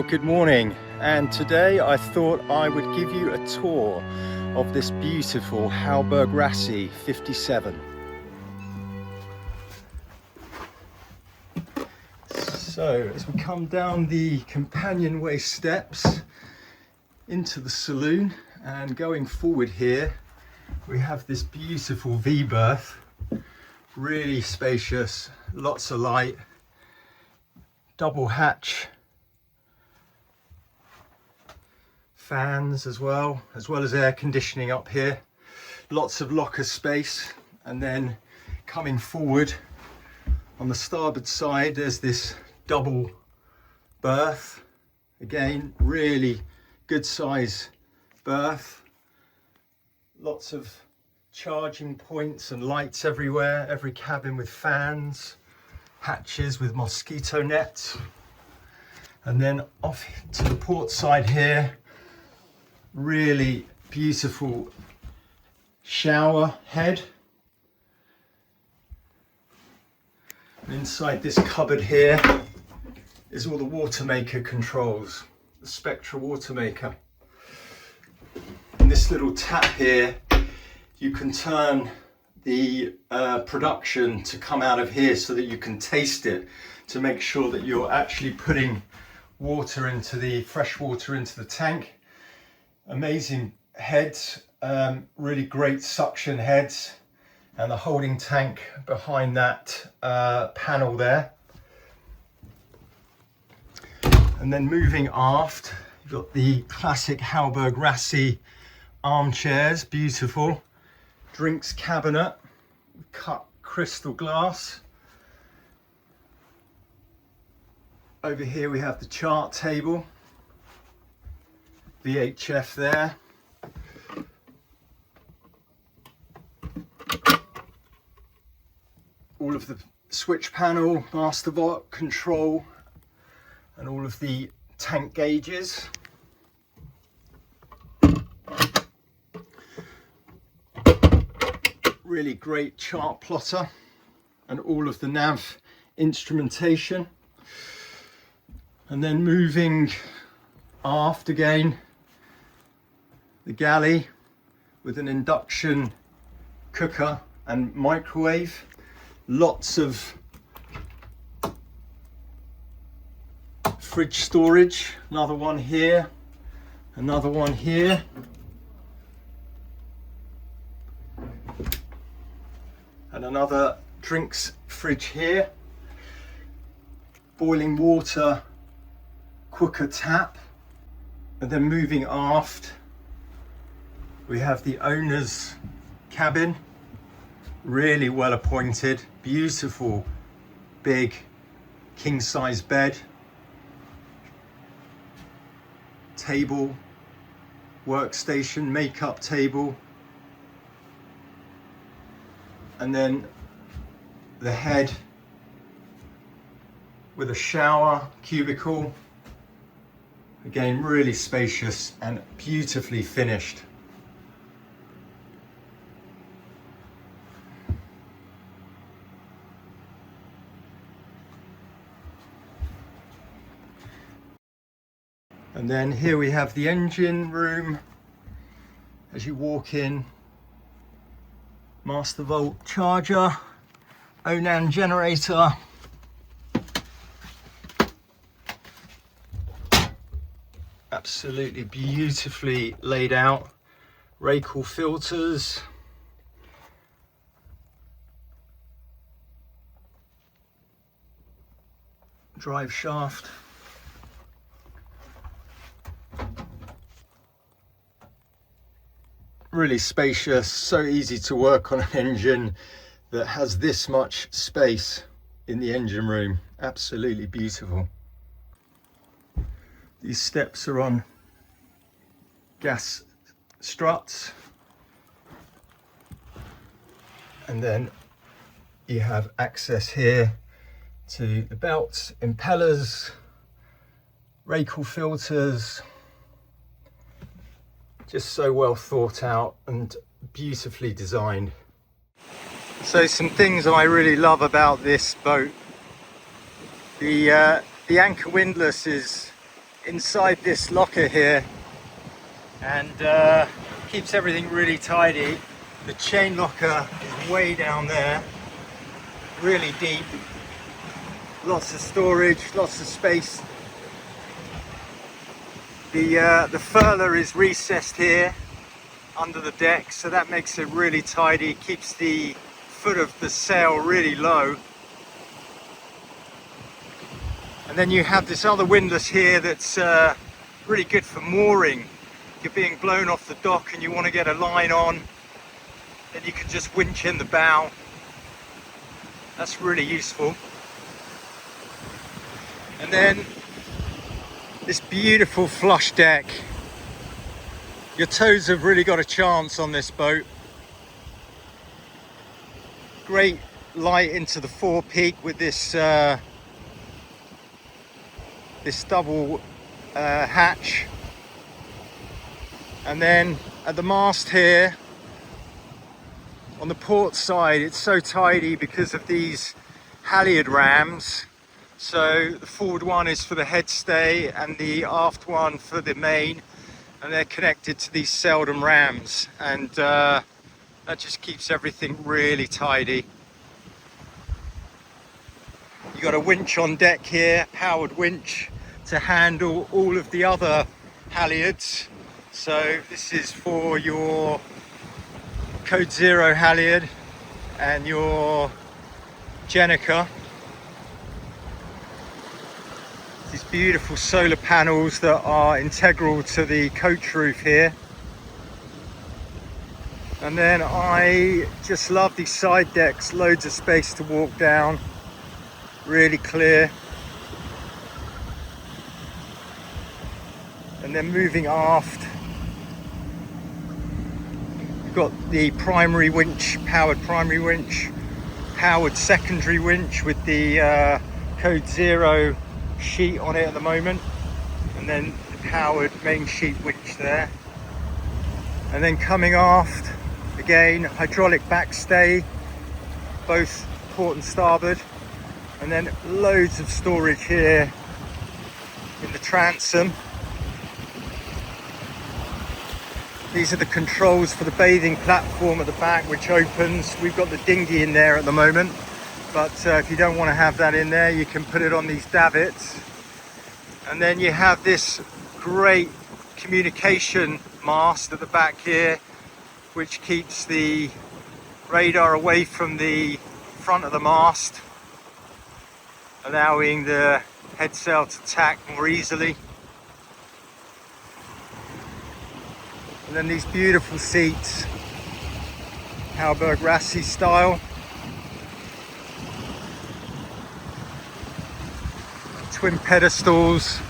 Well, good morning, and today I thought I would give you a tour of this beautiful Hallberg-Rassy 57. So as we come down the companionway steps into the saloon and going forward here, we have this beautiful V-berth, really spacious, lots of light, double hatch fans as well as air conditioning up here, lots of locker space. And then coming forward on the starboard side, there's this double berth, again really good size berth, lots of charging points and lights everywhere, every cabin with fans, hatches with mosquito nets. And then off to the port side here, really beautiful shower head. And inside this cupboard here is all the water maker controls, the Spectra water maker. And this little tap here, you can turn the production to come out of here so that you can taste it, to make sure that you're actually putting water into the fresh water into the tank. Amazing heads, really great suction heads, and the holding tank behind that panel there. And then moving aft, you've got the classic Hallberg-Rassy armchairs, beautiful. Drinks cabinet, cut crystal glass. Over here we have the chart table, VHF there. All of the switch panel, master vault control, and all of the tank gauges. Really great chart plotter and all of the nav instrumentation. And then moving aft again, the galley with an induction cooker and microwave, lots of fridge storage, another one here, another one here. And another drinks fridge here, boiling water cooker tap. And then moving aft, we have the owner's cabin, really well appointed, beautiful big king size bed, table, workstation, makeup table, and then the head with a shower cubicle. Again, really spacious and beautifully finished. And then here we have the engine room. As you walk in, master volt charger, Onan generator, absolutely beautifully laid out, Raycall filters, drive shaft, really spacious, so easy to work on an engine that has this much space in the engine room. Absolutely beautiful. These steps are on gas struts, and then you have access here to the belts, impellers, Raycall filters. Just so well thought out and beautifully designed. So some things I really love about this boat. The anchor windlass is inside this locker here, and keeps everything really tidy. The chain locker is way down there, really deep. Lots of storage, lots of space. The furler is recessed here under the deck, so that makes it really tidy, keeps the foot of the sail really low. And then you have this other windlass here that's really good for mooring. You're being blown off the dock and you want to get a line on, then you can just winch in the bow. That's really useful. And then this beautiful flush deck. Your toes have really got a chance on this boat. Great light into the forepeak with this this double hatch. And then at the mast here, on the port side, it's so tidy because of these halyard rams. So the forward one is for the headstay and the aft one for the main, and they're connected to these Seldom rams, and that just keeps everything really tidy. You got a winch on deck here, powered winch to handle all of the other halyards. So this is for your Code 0 halyard and your Jenica. These beautiful solar panels that are integral to the coach roof here. And then I just love these side decks, loads of space to walk down, really clear. And then moving aft, you've got the primary winch, powered primary winch, powered secondary winch with the Code 0 sheet on it at the moment, and then the powered main sheet winch there. And then coming aft, again, hydraulic backstay, both port and starboard, and then loads of storage here in the transom. These are the controls for the bathing platform at the back, which opens. We've got the dinghy in there at the moment, but if you don't want to have that in there, you can put it on these davits. And then you have this great communication mast at the back here, which keeps the radar away from the front of the mast, allowing the head sail to tack more easily. And then these beautiful seats, Hallberg-Rassy style. Twin pedestals,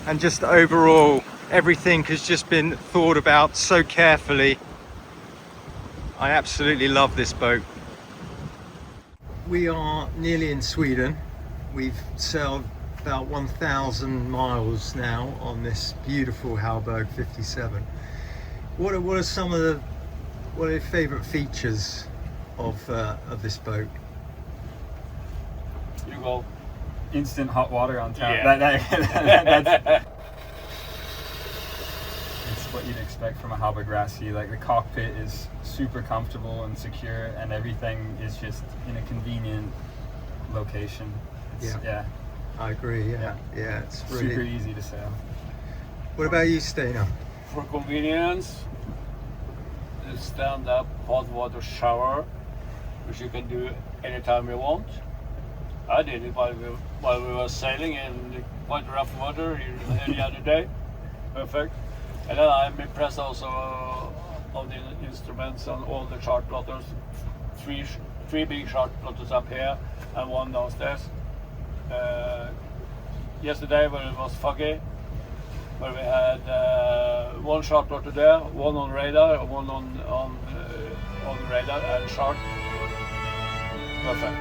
and just overall everything has just been thought about so carefully. I absolutely love this boat. We are nearly in Sweden. We've sailed about 1,000 miles now on this beautiful Hallberg 57. What are some of your favourite features of this boat? You go instant hot water on top. Yeah. It's what you'd expect from a Hallberg-Rassy. Like, the cockpit is super comfortable and secure, and everything is just in a convenient location. Yeah. I agree. Yeah, it's really super easy to sail. What about you, Steinar? For convenience, the stand-up hot water shower, which you can do anytime you want. I did it while we were sailing in quite rough water the other day. Perfect. And then I'm impressed also of the instruments and all the chart plotters. Three big chart plotters up here and one downstairs. Yesterday when it was foggy, where we had one chart plotter there, one on radar, one on radar and chart. Perfect.